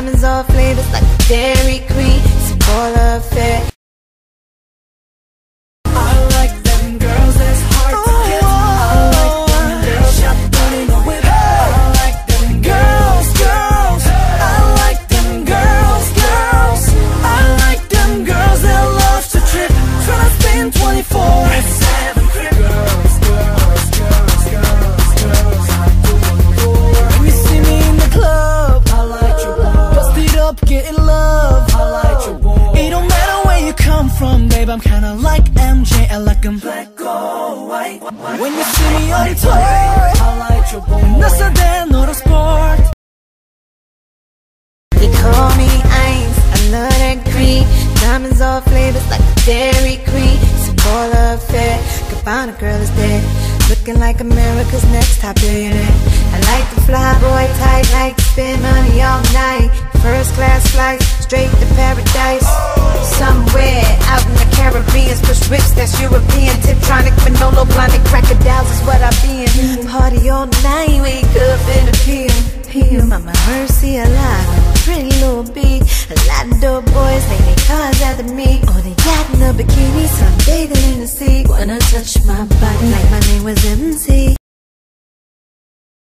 Diamonds all flavors like a Dairy Queen. It's a baller affair. I like them girls that's hard to get. I like them girls shot running away. I like them girls, girls. I like them girls, girls. I like them girls that love to trip, tryna spend 24/7 crib. Girls, girls, girls, girls, girls. When you see me in the club, I like your boy. Busted up, getting love, I like your boy. It don't matter where you come from, babe, I'm kinda like MJ, I like 'em black or white. When you see me on tour, I like your boy. Nasa than not a sport. They call me Ice, I love that green. Diamonds all flavors like a Dairy Queen. It's a baller affair. Cabana girl is dead, looking like America's next top billionaire. I like the fly boy type, like to spend money all night. First class flights, straight to paradise. Somewhere out in the Caribbean, push whips, that's European. Tiptronic, Manolo, blinded crocodiles is what I be in. Party all night, wake up in the PM. Mama mercy alive, pretty little beat. A lot of dope boys, they cars after me. Oh, they got in a bikini, some bathing in the sea. Wanna touch my body like